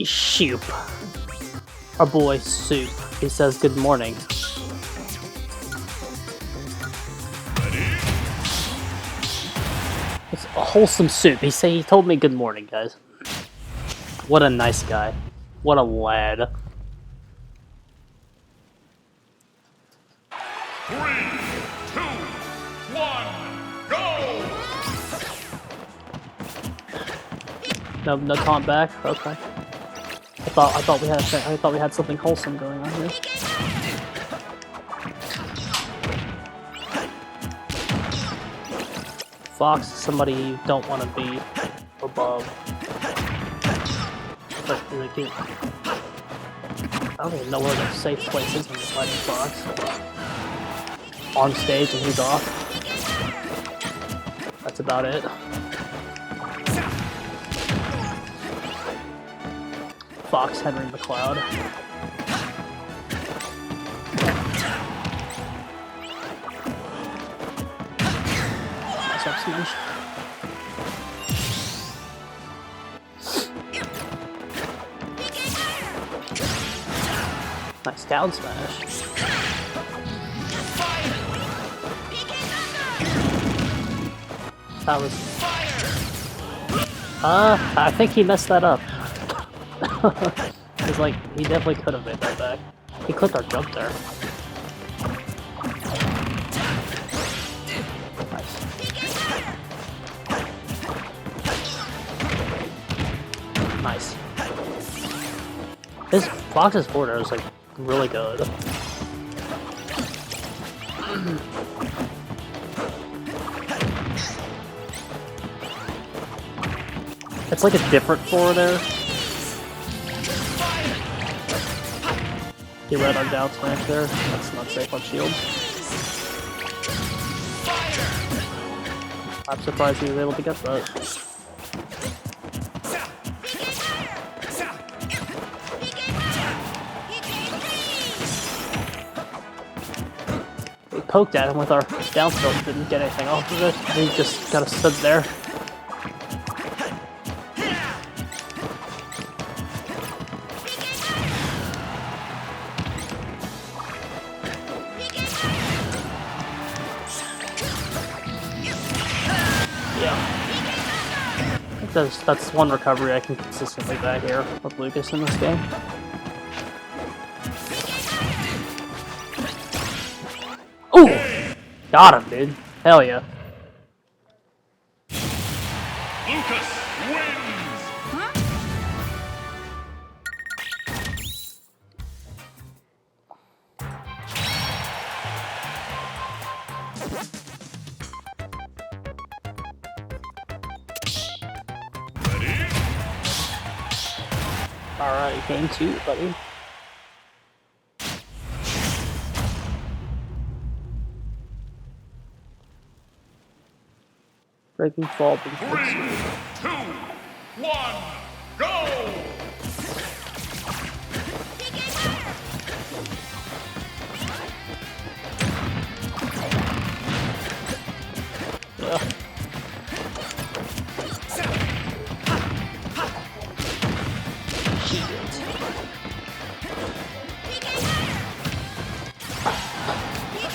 Shoop. Our boy Soup. He says good morning. It's a wholesome soup. He told me good morning, guys. What a nice guy. What a lad. 3, 2, 1, go! No taunt back. Okay. I thought we had something wholesome going on here. Fox is somebody you don't want to be above. But like, I don't even know where the safe place is in this Lightning Fox. On stage and he's off. That's about it. Fox Henry McLeod. Nice up smash. Nice down smash. That was... I think he messed that up. It's like, he definitely could have made that back. He clipped our jump there. Nice. Nice. His Fox's forward air is like really good. It's like a different forward air. He read our down smash there. That's not safe on shield. I'm surprised he was able to get that. We poked at him with our down tilt, didn't get anything off of it. He just kind of stood there. That's one recovery I can consistently back here with Lucas in this game. Ooh! Got him, dude. Hell yeah. Lucas wins! Alright, game 2, buddy. Breaking fall. 3, 2, 1, go! Yeah.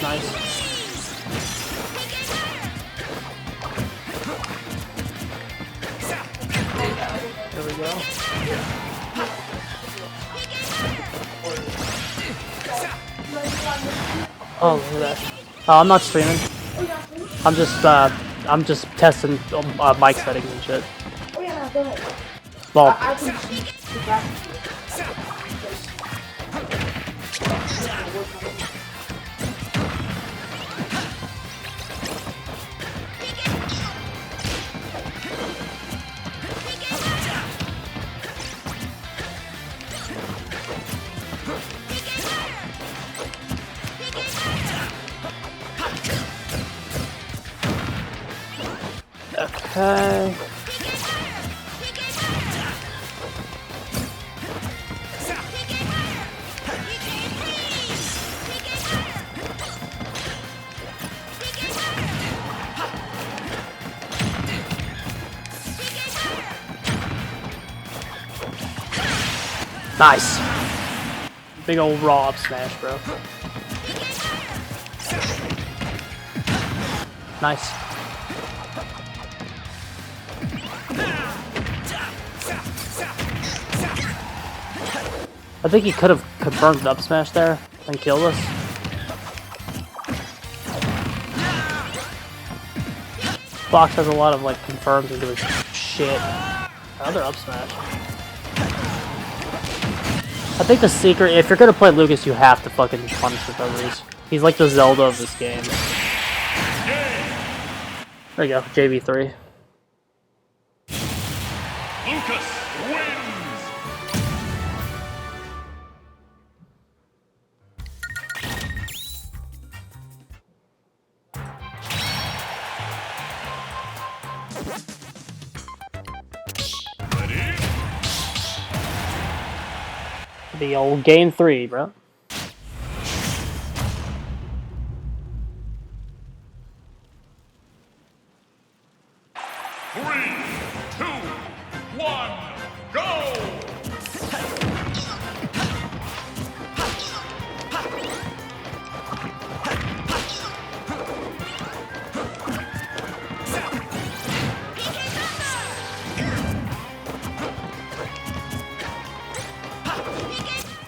Nice. There we go. Oh, look at that. Oh, I'm not streaming. I'm just testing mic settings and shit. Oh yeah, go ahead. Well, I can see the graphics. okay. Nice. Big old raw up smash, bro. Nice. I think he could have confirmed up smash there and killed us. Fox has a lot of like confirms and doing shit. Another up smash. I think the secret, if you're gonna play Lucas, you have to fucking punish recoveries. He's like the Zelda of this game. There you go, JV3. Lucas wins. Ready? The old game 3, bro. Three, two, one, go!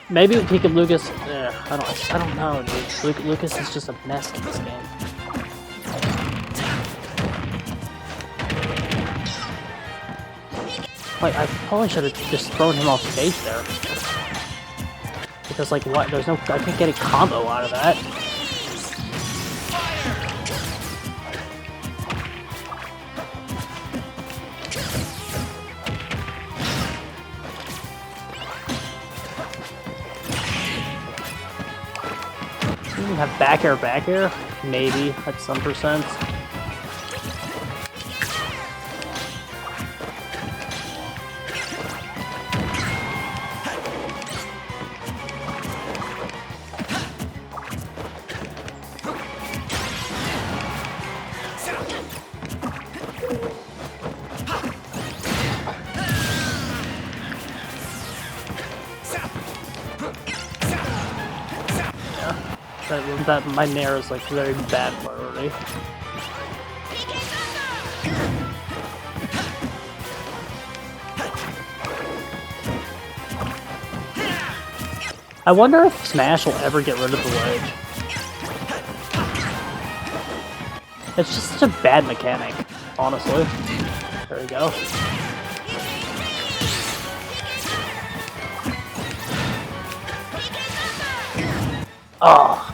Maybe he could Lucas. I don't know, dude. Lucas is just a mess in this game. Like, I probably should have just thrown him off stage there. Because, like, what? There's no. I can't get a combo out of that. You have back air, maybe at some percent. That my Nair is like very bad already. I wonder if Smash will ever get rid of the ledge. It's just such a bad mechanic, honestly. There we go. Oh.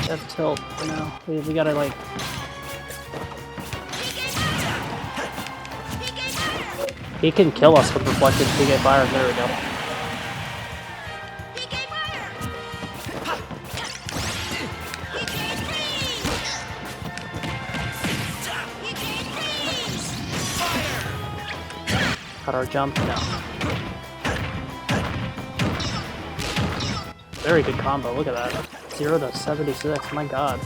That's tilt for now. We gotta like. He can kill us with reflected PK fire. There we go. Cut our jump? No. Very good combo, look at that. 0 to 76, my god.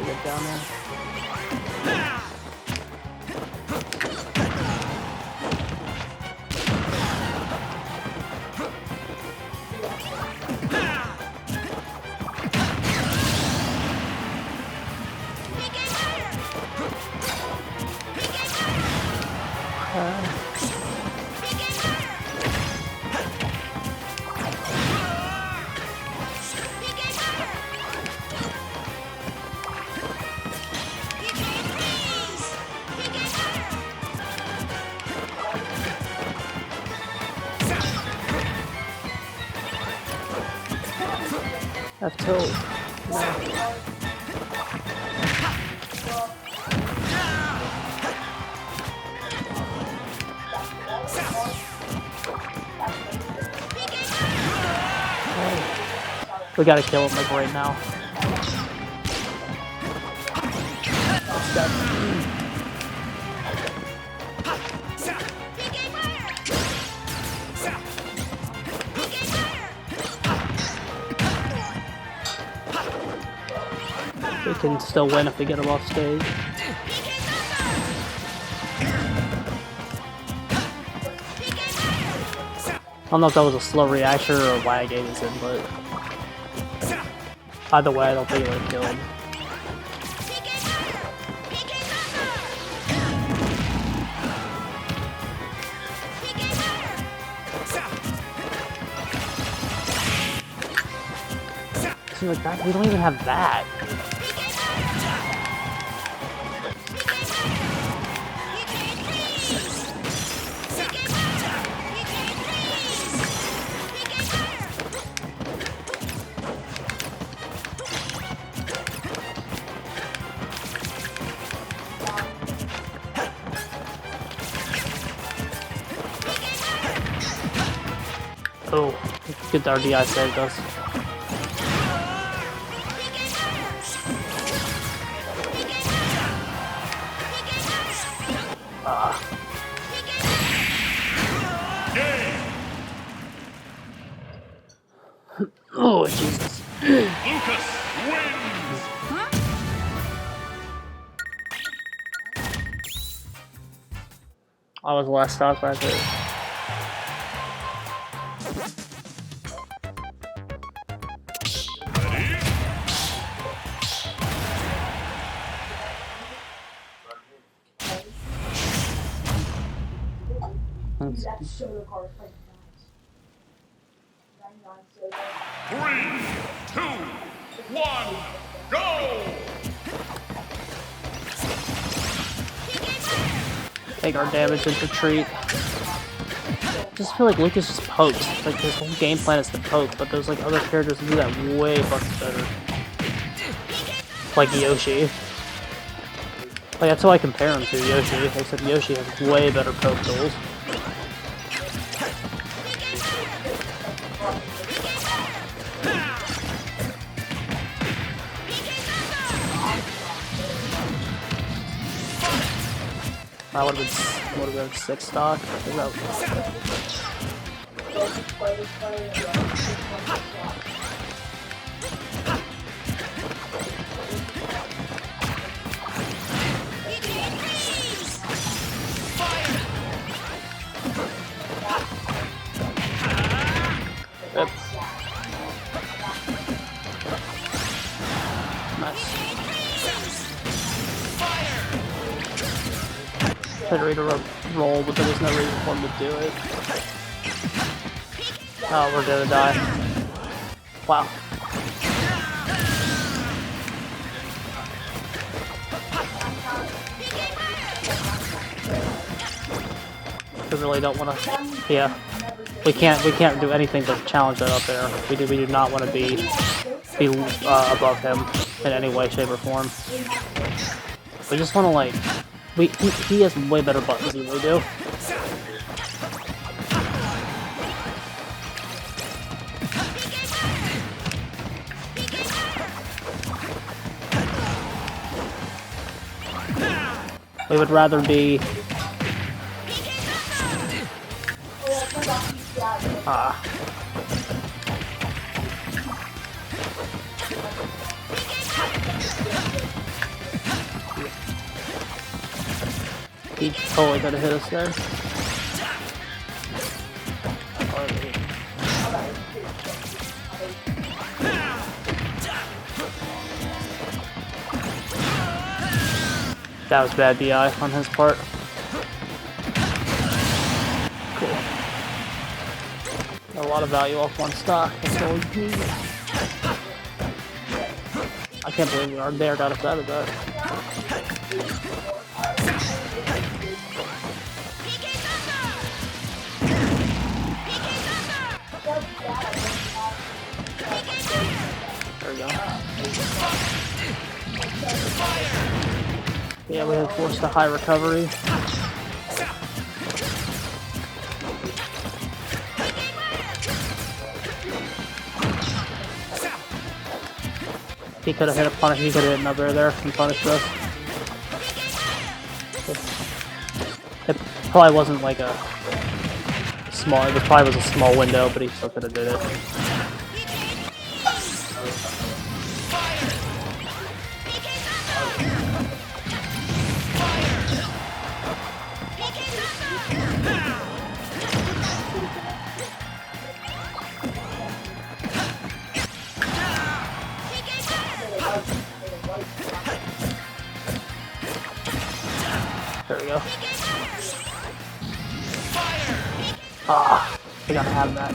Get down there. F2. We gotta kill him like right now. That's dead. We can still win if we get him off stage. I don't know if that was a slow reaction or why I gave this in, but either way, I don't think it would have killed him. See, like that, we don't even have that. Oh, good RDI saved us. Oh, Jesus. Lucas wins. I was the last stock back there. That shoulder card is like nice. 3, 2, 1, go! Take our damage and retreat. I just feel like Lucas just pokes. Like his whole game plan is to poke, but there's like other characters who do that way fucking better. Like Yoshi. Like that's how I compare him to Yoshi, except Yoshi has way better poke tools. That would have been 6 stock. I think Yep. Nice. Tried to read a roll, but there was no reason for him to do it. Oh, we're gonna die. Wow. We really don't want to. Yeah, we can't do anything to challenge that up there. We do not want to be above him in any way, shape, or form. We just want to like. He has way better buttons than we do. We would rather be he totally could have hit us there. That was bad DI on his part. Cool. Got a lot of value off one stock. That's all we need. I can't believe we are there, got us out of that. There we go. Yeah, we have forced a high recovery. He could have hit a punish. He could have hit another there and punished us. It probably wasn't like a small. It probably was a small window, but he still could have did it. There we go. Ah, I gotta have that.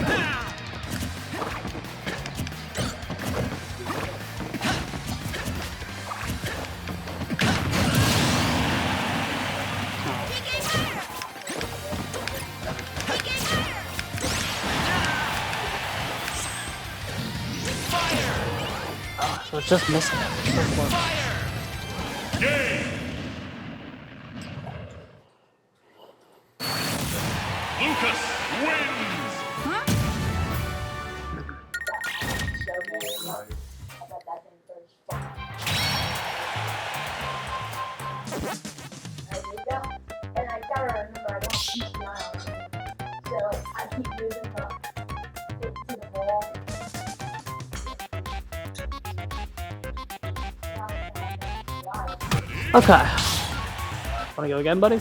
Oh, so it's just missing it. It's so close. Lucas wins. And I gotta remember I don't keep an eye on it. So I keep moving from it to the ball. Okay. Wanna go again, buddy?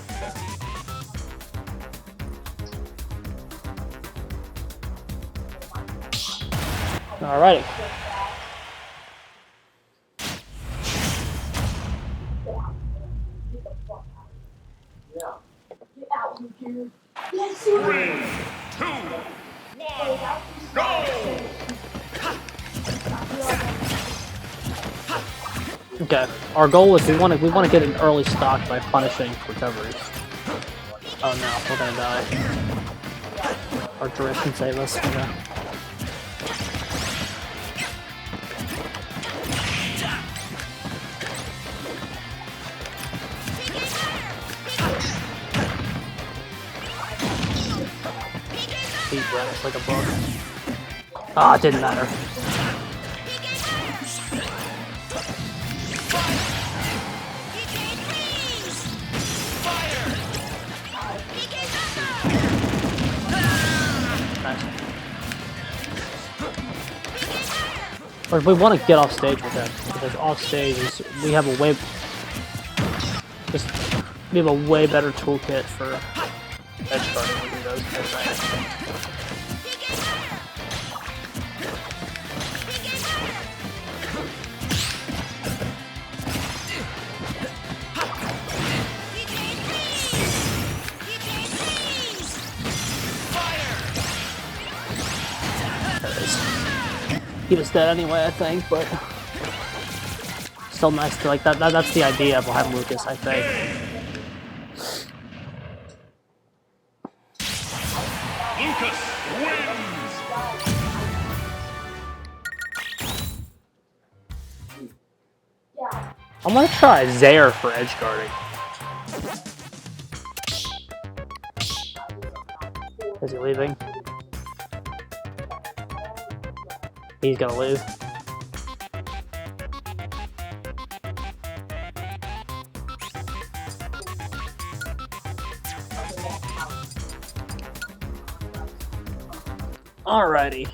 Alrighty. Yes, you 3, 2, 1, go! Okay. Our goal is we want to get an early stock by punishing recoveries. Oh no, we're gonna die. Our drift can save us. Okay. He ran us like a bug. Ah, it didn't matter. Nice. Or if we want to get off stage with him, because off stage is we have a way better toolkit for edge guarding when he does things. He was dead anyway, I think, but still nice to like that. That's the idea behind Lucas, I think. Lucas wins. I'm gonna try Zaire for edge guarding. Is he leaving? He's gonna leave. Alrighty.